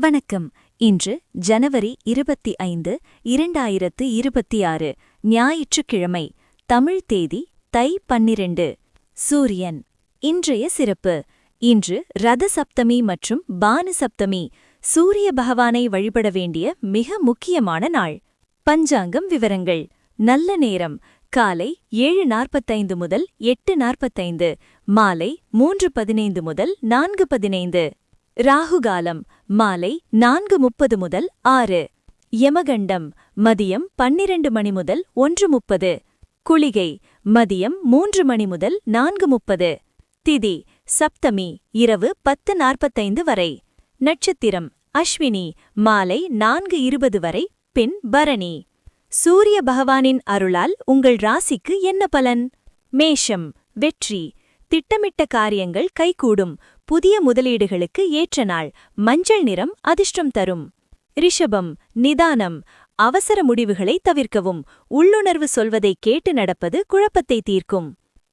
வணக்கம். இன்று ஜனவரி 25, 2026 ஞாயிற்றுக்கிழமை. தமிழ் தேதி தை 12. சூரியன். இன்றைய சிறப்பு. இன்று ரத சப்தமி மற்றும் பானு சப்தமி. சூரிய பகவானை வழிபட வேண்டிய மிக முக்கியமான நாள். பஞ்சாங்கம் விவரங்கள். நல்ல நேரம் காலை 7:45 முதல் 8:45, மாலை 3:15 முதல் 4:15. ராகுகாலம் மாலை 4:30 முதல் 6. யமகண்டம் மதியம் 12 மணி முதல் 1:30. குளிகை மதியம் 3 மணி முதல் 4:30. திதி சப்தமி இரவு 10:45 வரை. நட்சத்திரம் அஸ்வினி மாலை 4:20 வரை, பின் பரணி. சூரிய பகவானின் அருளால் உங்கள் ராசிக்கு என்ன பலன்? மேஷம் வெற்றி. திட்டமிட்ட காரியங்கள் கைகூடும். புதிய முதலீடுகளுக்கு ஏற்ற நாள். மஞ்சள் நிறம் அதிர்ஷ்டம் தரும். ரிஷபம் நிதானம். அவசர முடிவுகளை தவிர்க்கவும். உள்ளுணர்வு சொல்வதை கேட்டு நடப்பது குழப்பத்தை தீர்க்கும்.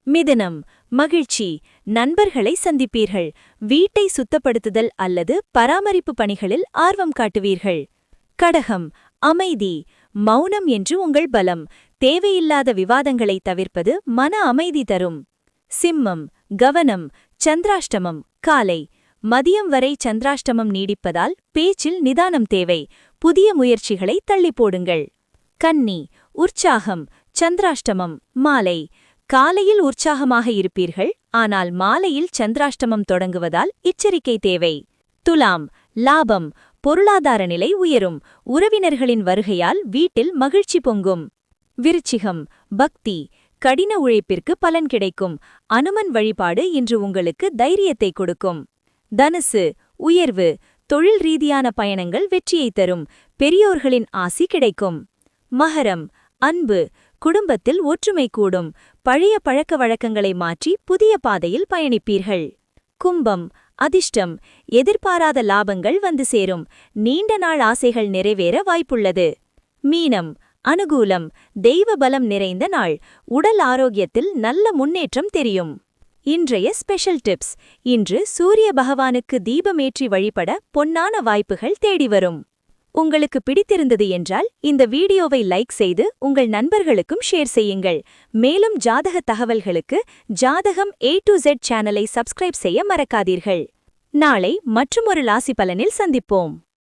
மிதுனம் மகிழ்ச்சி. நண்பர்களை சந்திப்பீர்கள். வீட்டை சுத்தப்படுத்துதல் அல்லது பராமரிப்பு பணிகளில் ஆர்வம் காட்டுவீர்கள். கடகம் அமைதி. மௌனம் என்று உங்கள் பலம். தேவையில்லாத விவாதங்களை தவிர்ப்பது மன அமைதி தரும். சிம்மம் கவனம். சந்திராஷ்டமம் காலை. மதியம் வரை சந்திராஷ்டமம் நீடிப்பதால் பேச்சில் நிதானம் தேவை. புதிய முயற்சிகளை தள்ளி போடுங்கள். கன்னி உற்சாகம். சந்திராஷ்டமம் மாலை. காலையில் உற்சாகமாக இருப்பீர்கள், ஆனால் மாலையில் சந்திராஷ்டமம் தொடங்குவதால் எச்சரிக்கை தேவை. துலாம் லாபம். பொருளாதார நிலை உயரும். உறவினர்களின் வருகையால் வீட்டில் மகிழ்ச்சி பொங்கும். விருச்சிகம் பக்தி. கடின உழைப்பிற்கு பலன் கிடைக்கும். அனுமன் வழிபாடு இன்று உங்களுக்கு தைரியத்தை கொடுக்கும். தனுசு உயர்வு. தொழில் ரீதியான பயணங்கள் வெற்றியை தரும். பெரியோர்களின் ஆசி கிடைக்கும். மகரம் அன்பு. குடும்பத்தில் ஒற்றுமை கூடும். பழைய பழக்க வழக்கங்களை மாற்றி புதிய பாதையில் பயணிப்பீர்கள். கும்பம் அதிர்ஷ்டம். எதிர்பாராத லாபங்கள் வந்து சேரும். நீண்ட நாள் ஆசைகள் நிறைவேற வாய்ப்புள்ளது. மீனம் அனுகூலம். தெய்வ பலம் நிறைந்த நாள். உடல் ஆரோக்கியத்தில் நல்ல முன்னேற்றம் தெரியும். இன்றைய ஸ்பெஷல் டிப்ஸ். இன்று சூரிய பகவானுக்கு தீபமேற்றி வழிபட பொன்னான வாய்ப்புகள் தேடி வரும். உங்களுக்கு பிடித்திருந்தது என்றால் இந்த வீடியோவை லைக் செய்து உங்கள் நண்பர்களுக்கும் ஷேர் செய்யுங்கள். மேலும் ஜாதக தகவல்களுக்கு ஜாதகம் A to Z சேனலை சப்ஸ்கிரைப் செய்ய மறக்காதீர்கள். நாளை மற்றுமொரு ராசி பலனில் சந்திப்போம்.